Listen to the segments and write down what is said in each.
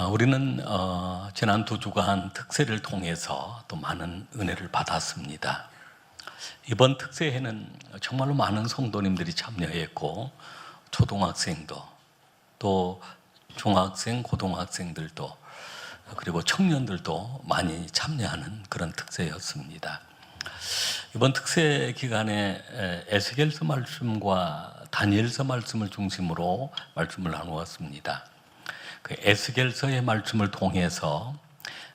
우리는 지난 두 주간 특세를 통해서 또 많은 은혜를 받았습니다. 이번 특세에는 정말로 많은 성도님들이 참여했고, 초등학생도 또 중학생, 고등학생들도 그리고 청년들도 많이 참여하는 그런 특세였습니다. 이번 특세 기간에 에스겔서 말씀과 다니엘서 말씀을 중심으로 말씀을 나누었습니다. 그 에스겔서의 말씀을 통해서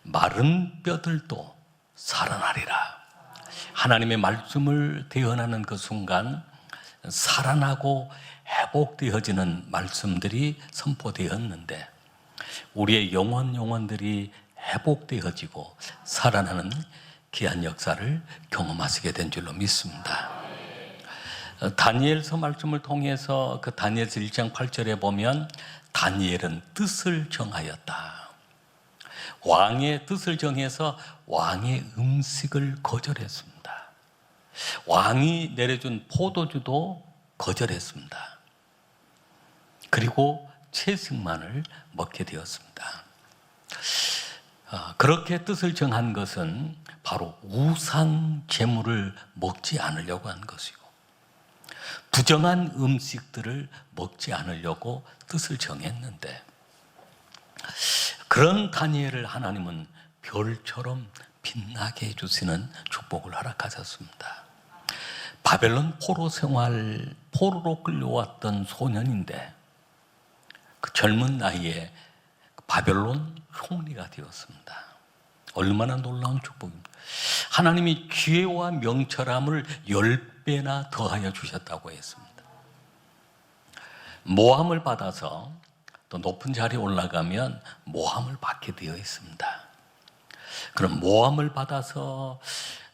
마른 뼈들도 살아나리라. 하나님의 말씀을 대언하는 그 순간 살아나고 회복되어지는 말씀들이 선포되었는데, 우리의 영혼들이 회복되어지고 살아나는 귀한 역사를 경험하시게 된 줄로 믿습니다. 다니엘서 말씀을 통해서 그 다니엘서 1장 8절에 보면 다니엘은 뜻을 정하였다. 왕의 뜻을 정해서 왕의 음식을 거절했습니다. 왕이 내려준 포도주도 거절했습니다. 그리고 채식만을 먹게 되었습니다. 그렇게 뜻을 정한 것은 바로 우상 제물을 먹지 않으려고 한 것이고, 부정한 음식들을 먹지 않으려고 뜻을 정했는데, 그런 다니엘을 하나님은 별처럼 빛나게 해주시는 축복을 허락하셨습니다. 바벨론 포로 생활, 포로로 끌려왔던 소년인데 그 젊은 나이에 바벨론 총리가 되었습니다. 얼마나 놀라운 축복입니다. 하나님이 기회와 명철함을 10배나 더하여 주셨다고 했습니다. 모함을 받아서 또 높은 자리에 올라가면 모함을 받게 되어 있습니다. 그럼 모함을 받아서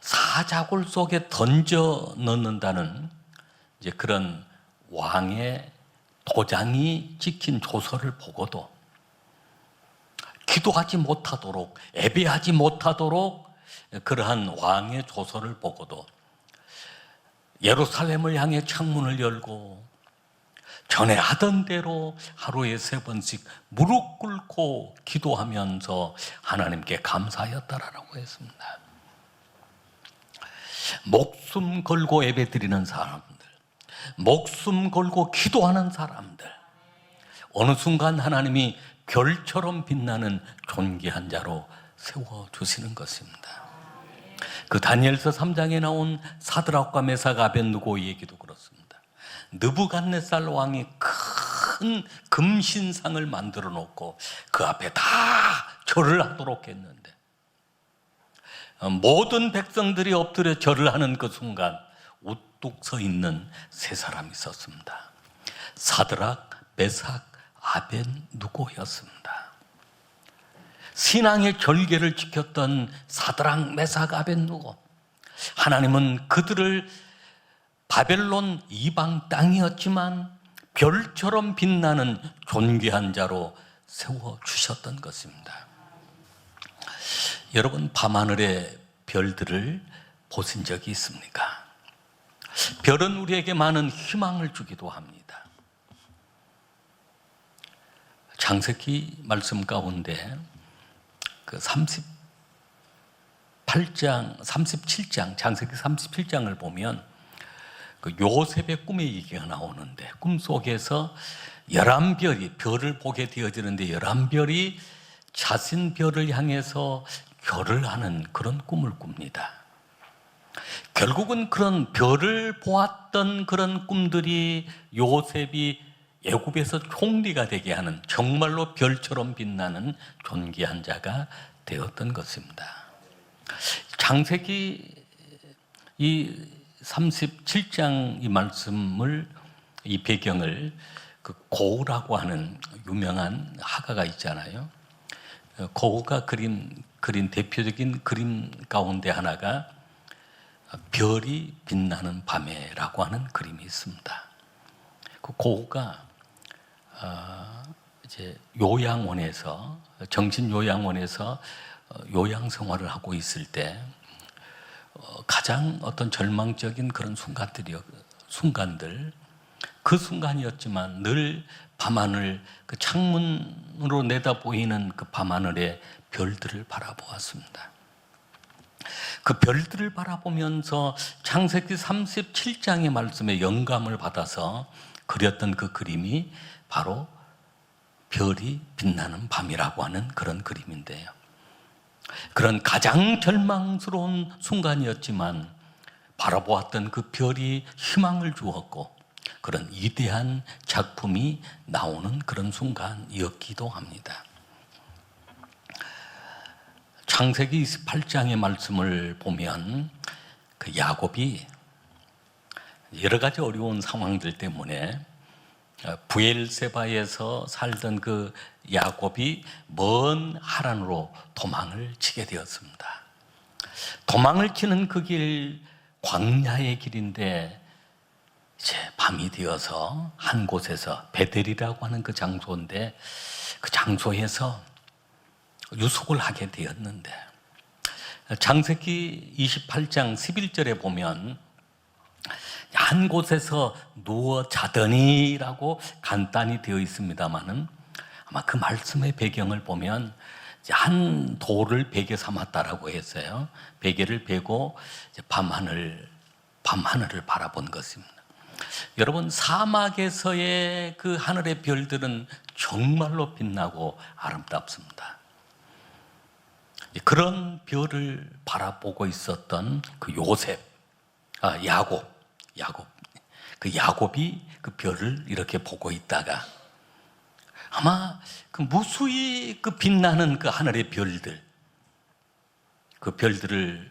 사자굴 속에 던져 넣는다는 이제 그런 왕의 도장이 찍힌 조서를 보고도 기도하지 못하도록, 예배하지 못하도록, 그러한 왕의 조서를 보고도 예루살렘을 향해 창문을 열고 전에 하던 대로 하루에 3번씩 무릎 꿇고 기도하면서 하나님께 감사하였다라고 했습니다. 목숨 걸고 예배 드리는 사람들, 목숨 걸고 기도하는 사람들, 어느 순간 하나님이 별처럼 빛나는 존귀한 자로 세워주시는 것입니다. 그 다니엘서 3장에 나온 사드락과 메삭 아벳느고 얘기도 그렇습니다. 느부갓네살 왕이 큰 금신상을 만들어 놓고 그 앞에 다 절을 하도록 했는데, 모든 백성들이 엎드려 절을 하는 그 순간 우뚝 서 있는 3사람이 있었습니다. 사드락, 메삭, 아벳느고였습니다. 신앙의 절개를 지켰던 사드락, 메삭, 아벳느고, 하나님은 그들을 바벨론 이방 땅이었지만 별처럼 빛나는 존귀한 자로 세워주셨던 것입니다. 여러분, 밤하늘의 별들을 보신 적이 있습니까? 별은 우리에게 많은 희망을 주기도 합니다. 창세기 말씀 가운데 그 37장, 창세기 37장을 보면 그 요셉의 꿈의 얘기가 나오는데, 꿈속에서 11별이 별을 보게 되어지는데 11별이 자신 별을 향해서 결을 하는 그런 꿈을 꿉니다. 결국은 그런 별을 보았던 그런 꿈들이 요셉이 애굽에서 총리가 되게 하는, 정말로 별처럼 빛나는 존귀한 자가 되었던 것입니다. 창세기 이 37장 이 말씀을, 이 배경을 그 고우라고 하는 유명한 화가가 있잖아요. 고우가 그린 대표적인 그림 가운데 하나가 별이 빛나는 밤에라고 하는 그림이 있습니다. 그 고우가 이제 요양원에서, 정신요양원에서 요양 생활을 하고 있을 때 가장 어떤 절망적인 그런 순간들, 그 순간이었지만 늘 밤하늘, 그 창문으로 내다 보이는 그 밤하늘의 별들을 바라보았습니다. 그 별들을 바라보면서 창세기 37장의 말씀에 영감을 받아서 그렸던 그 그림이 바로 별이 빛나는 밤이라고 하는 그런 그림인데요. 그런 가장 절망스러운 순간이었지만 바라보았던 그 별이 희망을 주었고 그런 위대한 작품이 나오는 그런 순간이었기도 합니다. 창세기 28장의 말씀을 보면 그 야곱이 여러 가지 어려운 상황들 때문에 브엘세바에서 살던 그 야곱이 먼 하란으로 도망을 치게 되었습니다. 도망을 치는 그 길, 광야의 길인데 이제 밤이 되어서 한 곳에서 베델이라고 하는 그 장소인데 그 장소에서 유숙을 하게 되었는데 창세기 28장 11절에 보면 한 곳에서 누워 자더니라고 간단히 되어 있습니다만은 아마 그 말씀의 배경을 보면 한 돌을 베개 삼았다라고 했어요. 베개를 베고 밤하늘을 바라본 것입니다. 여러분, 사막에서의 그 하늘의 별들은 정말로 빛나고 아름답습니다. 그런 별을 바라보고 있었던 그 야곱이 그 별을 이렇게 보고 있다가 아마 그 무수히 그 빛나는 그 하늘의 별들, 그 별들을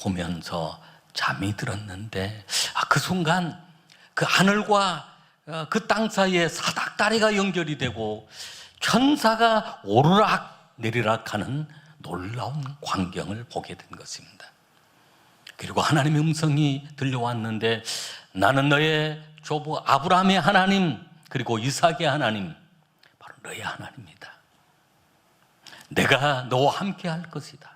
보면서 잠이 들었는데 그 순간 그 하늘과 그 땅 사이에 사닥다리가 연결이 되고 천사가 오르락 내리락 하는 놀라운 광경을 보게 된 것입니다. 그리고 하나님의 음성이 들려왔는데 나는 너의 조부 아브라함의 하나님 그리고 이삭의 하나님 바로 너의 하나님이다. 내가 너와 함께 할 것이다.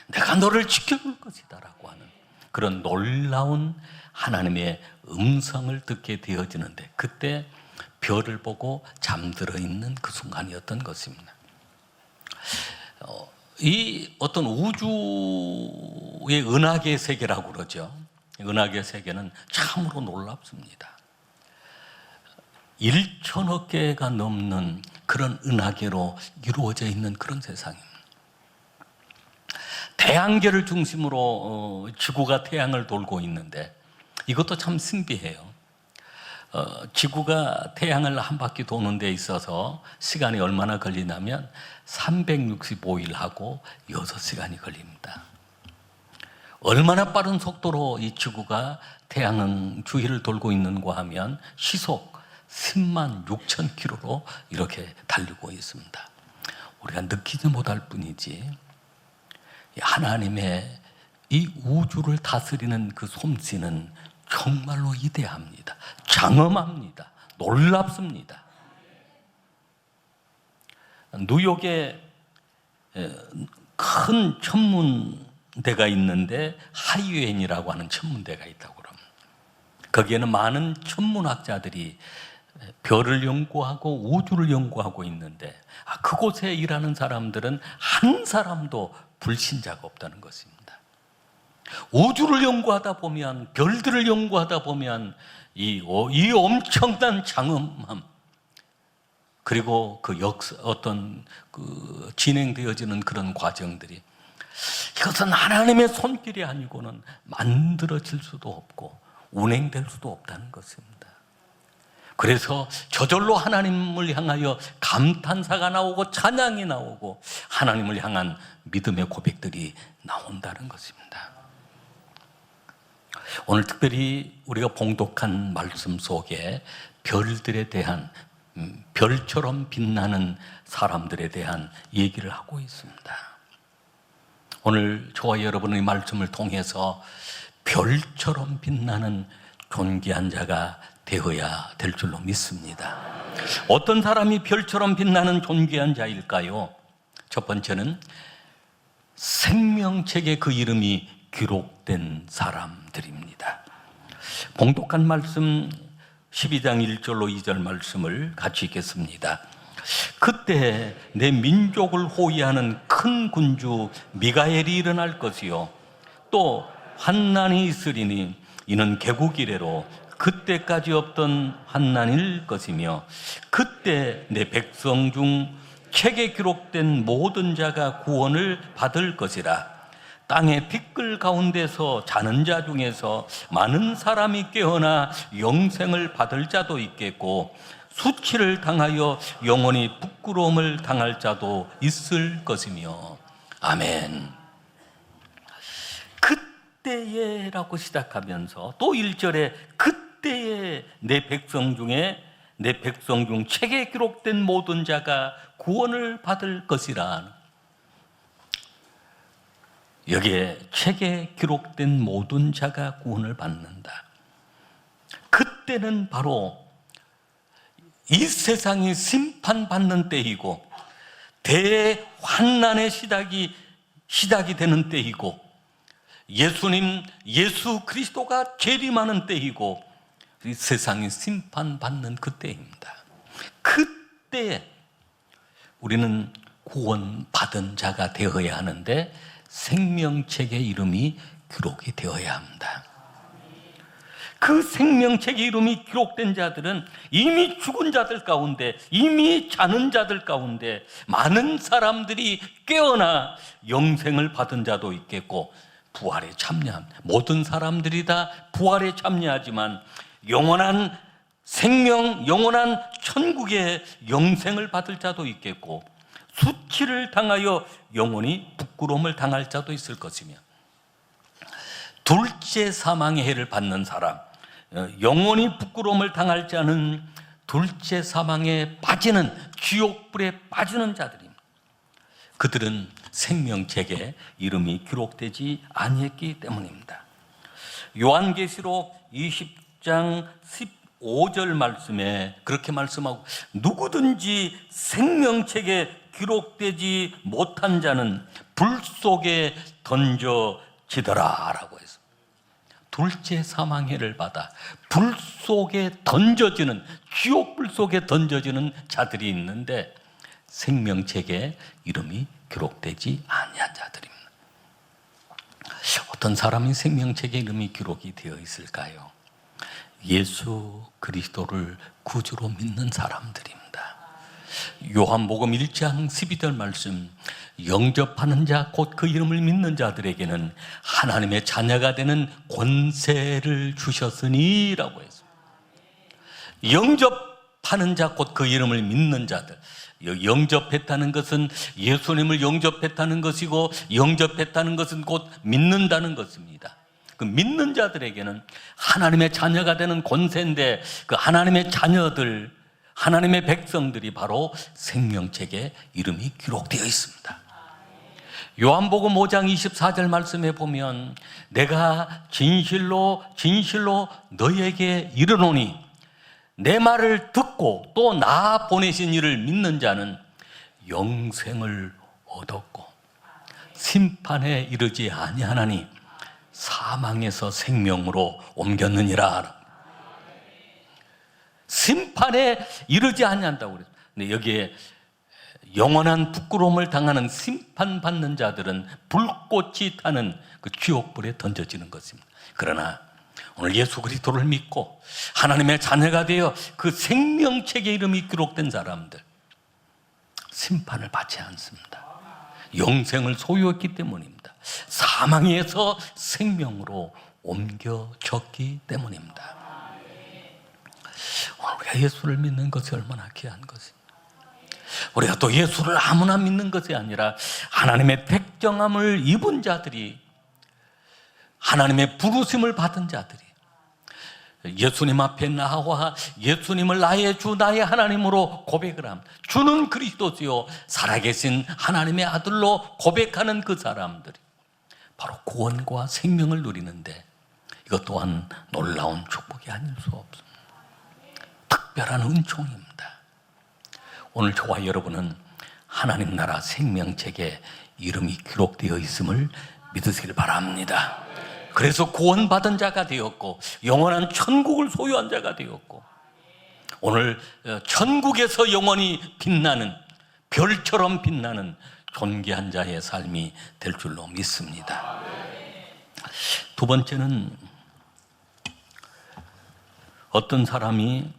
내가 너를 지켜줄 것이다 라고 하는 그런 놀라운 하나님의 음성을 듣게 되어지는데 그때 별을 보고 잠들어 있는 그 순간이었던 것입니다. 이 어떤 우주의 은하계의 세계라고 그러죠. 은하계의 세계는 참으로 놀랍습니다. 1천억 개가 넘는 그런 은하계로 이루어져 있는 그런 세상입니다. 태양계를 중심으로 지구가 태양을 돌고 있는데 이것도 참 신비해요. 지구가 태양을 한 바퀴 도는 데 있어서 시간이 얼마나 걸리냐면 365일하고 6시간이 걸립니다. 얼마나 빠른 속도로 이 지구가 태양 주위를 돌고 있는가 하면 시속 10만 6천 킬로로 이렇게 달리고 있습니다. 우리가 느끼지 못할 뿐이지 하나님의 이 우주를 다스리는 그 솜씨는 정말로 위대합니다. 장엄합니다. 놀랍습니다. 뉴욕에 큰 천문대가 있는데 하이웬이라고 하는 천문대가 있다고 그럽니다. 거기에는 많은 천문학자들이 별을 연구하고 우주를 연구하고 있는데 그곳에 일하는 사람들은 한 사람도 불신자가 없다는 것입니다. 우주를 연구하다 보면 별들을 연구하다 보면 이 엄청난 장엄함 그리고 그 어떤 그 진행되어지는 그런 과정들이 이것은 하나님의 손길이 아니고는 만들어질 수도 없고 운행될 수도 없다는 것입니다. 그래서 저절로 하나님을 향하여 감탄사가 나오고 찬양이 나오고 하나님을 향한 믿음의 고백들이 나온다는 것입니다. 오늘 특별히 우리가 봉독한 말씀 속에 별들에 대한 별처럼 빛나는 사람들에 대한 얘기를 하고 있습니다. 오늘 저와 여러분의 말씀을 통해서 별처럼 빛나는 존귀한 자가 되어야 될 줄로 믿습니다. 어떤 사람이 별처럼 빛나는 존귀한 자일까요? 첫 번째는 생명책에 그 이름이 기록된 사람들입니다. 봉독한 말씀 12장 1절로 2절 말씀을 같이 읽겠습니다. 그때 내 민족을 호위하는 큰 군주 미가엘이 일어날 것이요 또 환난이 있으리니 이는 개국 이래로 그때까지 없던 환난일 것이며 그때 내 백성 중 책에 기록된 모든 자가 구원을 받을 것이라. 땅의 티끌 가운데서 자는 자 중에서 많은 사람이 깨어나 영생을 받을 자도 있겠고 수치를 당하여 영원히 부끄러움을 당할 자도 있을 것이며. 아멘. 그때에라고 시작하면서 또 1절에 그때에 내 백성 중 책에 기록된 모든 자가 구원을 받을 것이라. 여기에 책에 기록된 모든 자가 구원을 받는다. 그때는 바로 이 세상이 심판받는 때이고 대환난의 시작이 되는 때이고 예수 그리스도가 재림하는 때이고 이 세상이 심판받는 그때입니다. 그때 우리는 구원받은 자가 되어야 하는데 생명책의 이름이 기록이 되어야 합니다. 그 생명책의 이름이 기록된 자들은 이미 죽은 자들 가운데, 이미 자는 자들 가운데 많은 사람들이 깨어나 영생을 받은 자도 있겠고 부활에 참여합니다. 모든 사람들이 다 부활에 참여하지만 영원한 생명, 영원한 천국의 영생을 받을 자도 있겠고 수치를 당하여 영원히 부끄러움을 당할 자도 있을 것이며 둘째 사망의 해를 받는 사람, 영원히 부끄러움을 당할 자는 둘째 사망에 빠지는 지옥불에 빠지는 자들입니다. 그들은 생명책에 이름이 기록되지 아니했기 때문입니다. 요한계시록 20장 15절 말씀에 그렇게 말씀하고 누구든지 생명책에 기록되지 못한 자는 불 속에 던져지더라 라고 해서 둘째 사망해를 받아 불 속에 던져지는, 지옥불 속에 던져지는 자들이 있는데 생명책에 이름이 기록되지 아니한 자들입니다. 어떤 사람이 생명책에 이름이 기록이 되어 있을까요? 예수 그리스도를 구주로 믿는 사람들입니다. 요한복음 1장 12절 말씀, 영접하는 자 곧 그 이름을 믿는 자들에게는 하나님의 자녀가 되는 권세를 주셨으니 라고 했습니다. 영접하는 자 곧 그 이름을 믿는 자들, 영접했다는 것은 예수님을 영접했다는 것이고 영접했다는 것은 곧 믿는다는 것입니다. 그 믿는 자들에게는 하나님의 자녀가 되는 권세인데 그 하나님의 자녀들, 하나님의 백성들이 바로 생명책에 이름이 기록되어 있습니다. 요한복음 5장 24절 말씀에 보면 내가 진실로 너에게 이르노니 내 말을 듣고 또 나 보내신 이를 믿는 자는 영생을 얻었고 심판에 이르지 아니하나니 사망에서 생명으로 옮겼느니라. 심판에 이르지 아니한다고 그랬어요. 근데 여기에 영원한 부끄러움을 당하는 심판받는 자들은 불꽃이 타는 그 지옥불에 던져지는 것입니다. 그러나 오늘 예수 그리스도를 믿고 하나님의 자녀가 되어 그 생명책의 이름이 기록된 사람들 심판을 받지 않습니다. 영생을 소유했기 때문입니다. 사망에서 생명으로 옮겨졌기 때문입니다. 우리가 예수를 믿는 것이 얼마나 귀한 것입니다. 우리가 또 예수를 아무나 믿는 것이 아니라 하나님의 택정함을 입은 자들이, 하나님의 부르심을 받은 자들이 예수님 앞에 나와 예수님을 나의 주 나의 하나님으로 고백을 합니다. 주는 그리스도시요 살아계신 하나님의 아들로 고백하는 그 사람들이 바로 구원과 생명을 누리는데 이것 또한 놀라운 축복이 아닐 수 없습니다. 특별한 은총입니다. 오늘 저와 여러분은 하나님 나라 생명책에 이름이 기록되어 있음을 믿으시길 바랍니다. 그래서 구원받은 자가 되었고 영원한 천국을 소유한 자가 되었고 오늘 천국에서 영원히 빛나는 별처럼 빛나는 존귀한 자의 삶이 될 줄로 믿습니다. 두 번째는 어떤 사람이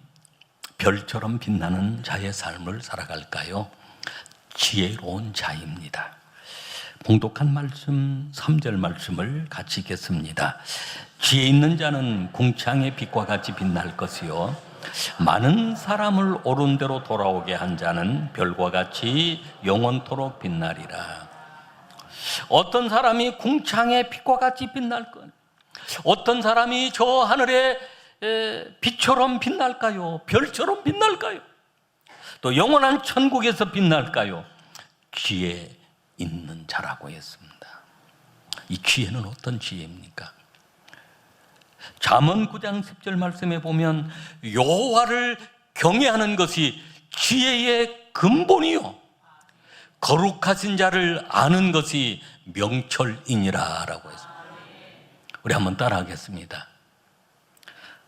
별처럼 빛나는 자의 삶을 살아갈까요? 지혜로운 자입니다. 봉독한 말씀 3절 말씀을 같이 읽겠습니다. 지혜 있는 자는 궁창의 빛과 같이 빛날 것이요 많은 사람을 옳은 대로 돌아오게 한 자는 별과 같이 영원토록 빛나리라. 어떤 사람이 궁창의 빛과 같이 빛날 것, 어떤 사람이 저 하늘의 빛처럼 빛날까요? 별처럼 빛날까요? 또 영원한 천국에서 빛날까요? 지혜 있는 자라고 했습니다. 이 지혜는 어떤 지혜입니까? 잠언 9장 10절 말씀에 보면 여호와를 경외하는 것이 지혜의 근본이요 거룩하신 자를 아는 것이 명철이니라 라고 했습니다. 우리 한번 따라하겠습니다.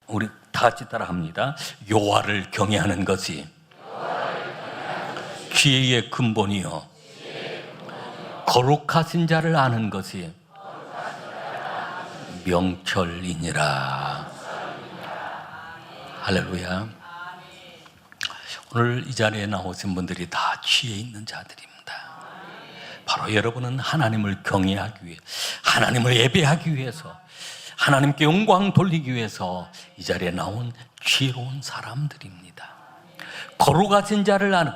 우리 다 같이 따라합니다. 여호와를 경외하는 것이 지혜의 근본이요 거룩하신 자를 아는 것이 명철이니라. 할렐루야. 오늘 이 자리에 나오신 분들이 다 지혜 있는 자들입니다. 바로 여러분은 하나님을 경외하기 위해, 하나님을 예배하기 위해서, 하나님께 영광 돌리기 위해서 이 자리에 나온 지혜로운 사람들입니다. 거룩하신 자를 아는,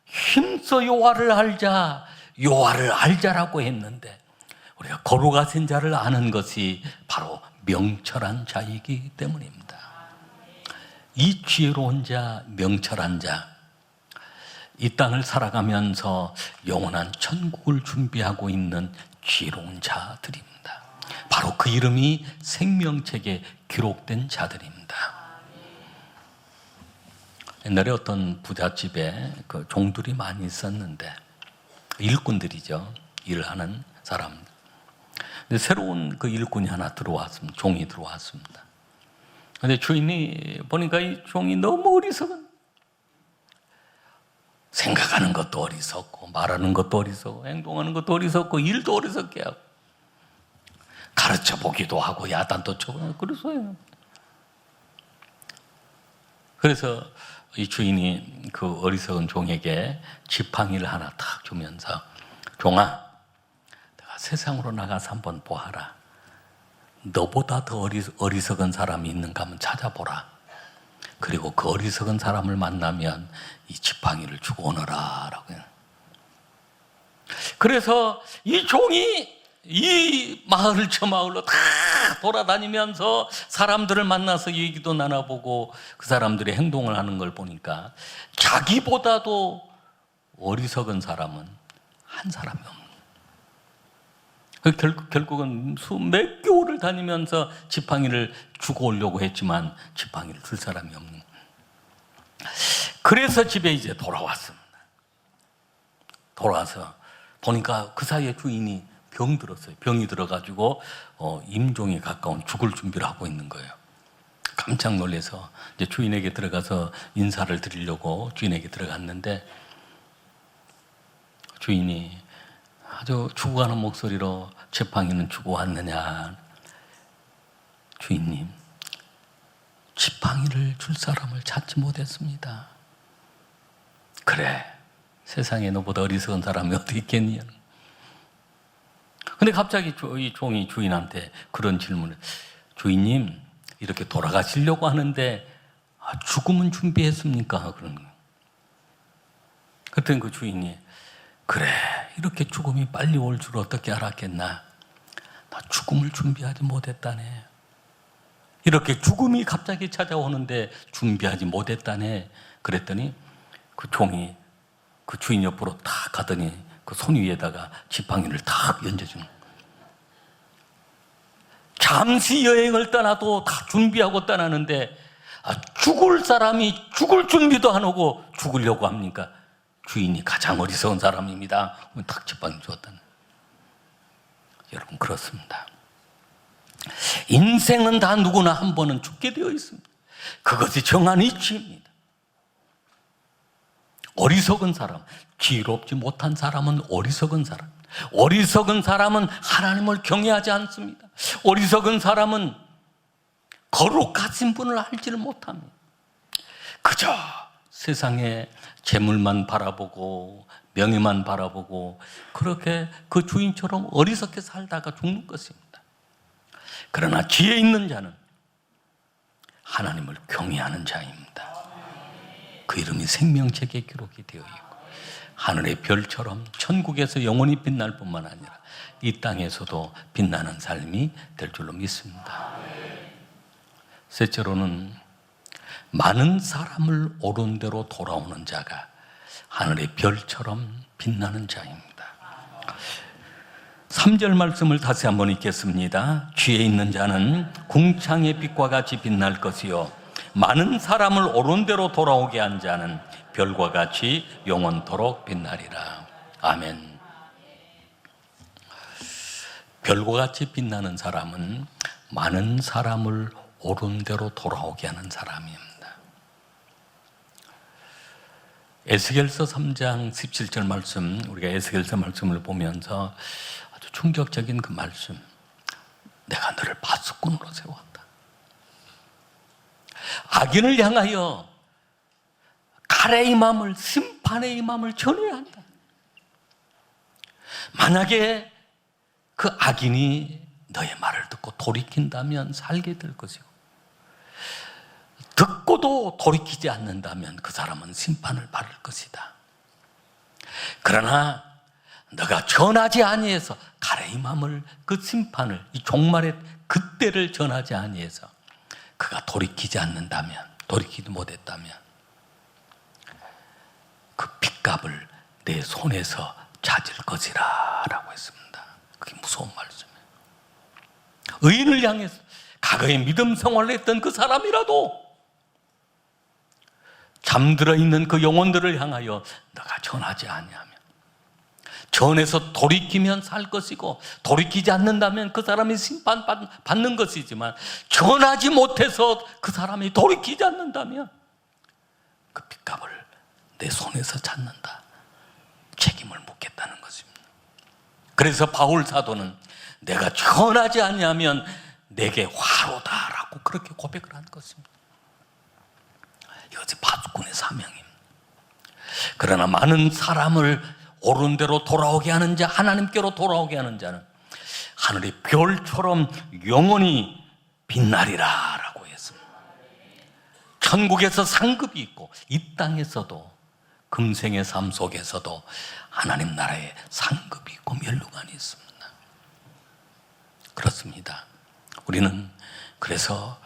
힘써 여호와를 알자, 여호와를 알자라고 했는데 우리가 거룩하신 자를 아는 것이 바로 명철한 자이기 때문입니다. 이 지혜로운 자, 명철한 자, 이 땅을 살아가면서 영원한 천국을 준비하고 있는 지혜로운 자들입니다. 바로 그 이름이 생명책에 기록된 자들입니다. 옛날에 어떤 부잣집에 그 종들이 많이 있었는데, 일꾼들이죠. 일하는 사람들. 근데 새로운 그 일꾼이 하나 들어왔습니다. 종이 들어왔습니다. 근데 주인이 보니까 이 종이 너무 어리석은, 생각하는 것도 어리석고, 말하는 것도 어리석고, 행동하는 것도 어리석고, 일도 어리석게 하고, 가르쳐 보기도 하고, 야단도 쳐고, 그랬어요. 그래서 이 주인이 그 어리석은 종에게 지팡이를 하나 탁 주면서, 종아, 내가 세상으로 나가서 한번 보아라. 너보다 더 어리석은 사람이 있는가 한번 찾아보라. 그리고 그 어리석은 사람을 만나면 이 지팡이를 주고 오너라 라고 해요. 그래서 이 종이 이 마을 저 마을로 다 돌아다니면서 사람들을 만나서 얘기도 나눠보고 그 사람들의 행동을 하는 걸 보니까 자기보다도 어리석은 사람은 한 사람이 없는, 결국은 몇 개월을 다니면서 지팡이를 주고 오려고 했지만 지팡이를 줄 사람이 없는. 그래서 집에 이제 돌아왔습니다. 돌아와서 보니까 그 사이에 주인이 병들었어요. 병이 들어가지고 임종에 가까운 죽을 준비를 하고 있는 거예요. 깜짝 놀라서 이제 주인에게 들어가서 인사를 드리려고 주인에게 들어갔는데, 주인이 아주 죽어가는 목소리로 지팡이는 주고 왔느냐. 주인님, 지팡이를 줄 사람을 찾지 못했습니다. 그래, 세상에 너보다 어리석은 사람이 어디 있겠니? 근데 갑자기 이 종이 주인한테 그런 질문을, 주인님, 이렇게 돌아가시려고 하는데 죽음은 준비했습니까? 그런 거예요. 그랬더니 그 주인이, 그래, 이렇게 죽음이 빨리 올 줄 어떻게 알았겠나? 나 죽음을 준비하지 못했다네. 이렇게 죽음이 갑자기 찾아오는데 준비하지 못했다네. 그랬더니 그 종이 그 주인 옆으로 탁 가더니 그 손 위에다가 지팡이를 탁 얹어주는 거예요. 잠시 여행을 떠나도 다 준비하고 떠나는데 죽을 사람이 죽을 준비도 안 하고 죽으려고 합니까? 주인이 가장 어리석은 사람입니다. 탁 지팡이 주었다는. 여러분, 그렇습니다. 인생은 다 누구나 한 번은 죽게 되어 있습니다. 그것이 정한 이치입니다. 어리석은 사람, 지혜롭지 못한 사람은 어리석은 사람. 어리석은 사람은 하나님을 경외하지 않습니다. 어리석은 사람은 거룩하신 분을 알지를 못합니다. 그저 세상에 재물만 바라보고 명예만 바라보고 그렇게 그 주인처럼 어리석게 살다가 죽는 것입니다. 그러나 지혜 있는 자는 하나님을 경외하는 자입니다. 그 이름이 생명책에 기록이 되어 있고 하늘의 별처럼 천국에서 영원히 빛날 뿐만 아니라 이 땅에서도 빛나는 삶이 될 줄로 믿습니다. 셋째로는 많은 사람을 옳은 대로 돌아오는 자가 하늘의 별처럼 빛나는 자입니다. 3절 말씀을 다시 한번 읽겠습니다. 지혜 있는 자는 궁창의 빛과 같이 빛날 것이요 많은 사람을 옳은 대로 돌아오게 한 자는 별과 같이 영원토록 빛나리라. 아멘. 별과 같이 빛나는 사람은 많은 사람을 옳은 대로 돌아오게 하는 사람입니다. 에스겔서 3장 17절 말씀, 우리가 에스겔서 말씀을 보면서 아주 충격적인 그 말씀, 내가 너를 파수꾼으로 세웠다. 악인을 향하여 칼의 임함을, 심판의 임함을 전해야 한다. 만약에 그 악인이 너의 말을 듣고 돌이킨다면 살게 될 것이고, 듣고도 돌이키지 않는다면 그 사람은 심판을 받을 것이다. 그러나 너가 전하지 아니해서 칼의 임함을, 그 심판을, 이 종말의 그때를 전하지 아니해서 그가 돌이키지 않는다면, 돌이키지 못했다면 그 핏값을 내 손에서 찾을 것이라 라고 했습니다. 그게 무서운 말씀이에요. 의인을 향해서 과거에 믿음 생활을 했던 그 사람이라도 잠들어 있는 그 영혼들을 향하여 너가 전하지 아니하면, 전해서 돌이키면 살 것이고 돌이키지 않는다면 그 사람이 심판받는 것이지만, 전하지 못해서 그 사람이 돌이키지 않는다면 그 핏값을 내 손에서 찾는다, 책임을 묻겠다는 것입니다. 그래서 바울 사도는 내가 전하지 아니하면 내게 화로다라고 그렇게 고백을 한 것입니다. 이것이 파수꾼의 사명입니다. 그러나 많은 사람을 옳은 대로 돌아오게 하는 자, 하나님께로 돌아오게 하는 자는 하늘의 별처럼 영원히 빛나리라 라고 했습니다. 천국에서 상급이 있고 이 땅에서도, 금생의 삶 속에서도 하나님 나라에 상급이 있고 면류관이 있습니다. 그렇습니다. 우리는 그래서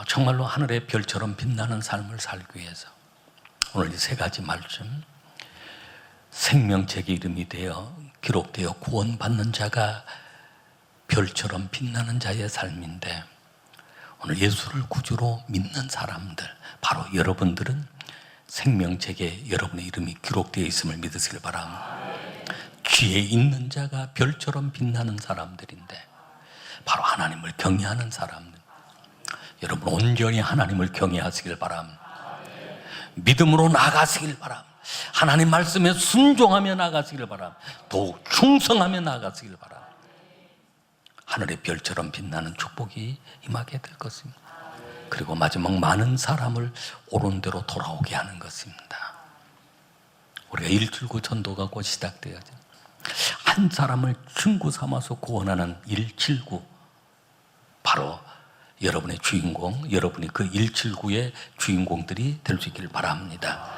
정말로 하늘의 별처럼 빛나는 삶을 살기 위해서 오늘 이 세 가지 말씀, 생명책의 이름이 되어 기록되어 구원받는 자가 별처럼 빛나는 자의 삶인데, 오늘 예수를 구주로 믿는 사람들, 바로 여러분들은 생명책에 여러분의 이름이 기록되어 있음을 믿으시길 바랍니다. 지혜 있는 자가 별처럼 빛나는 사람들인데 바로 하나님을 경외하는 사람들. 여러분 온전히 하나님을 경외하시길 바랍니다. 믿음으로 나아가시길 바랍니다. 하나님 말씀에 순종하며 나아가시길 바랍니다. 더욱 충성하며 나아가시길 바랍니다. 하늘의 별처럼 빛나는 축복이 임하게 될 것입니다. 그리고 마지막 많은 사람을 옳은 대로 돌아오게 하는 것입니다. 우리가 179 전도가 곧 시작되어야죠. 한 사람을 친구 삼아서 구원하는 179, 바로 여러분의 주인공, 여러분이 그 179의 주인공들이 될 수 있기를 바랍니다.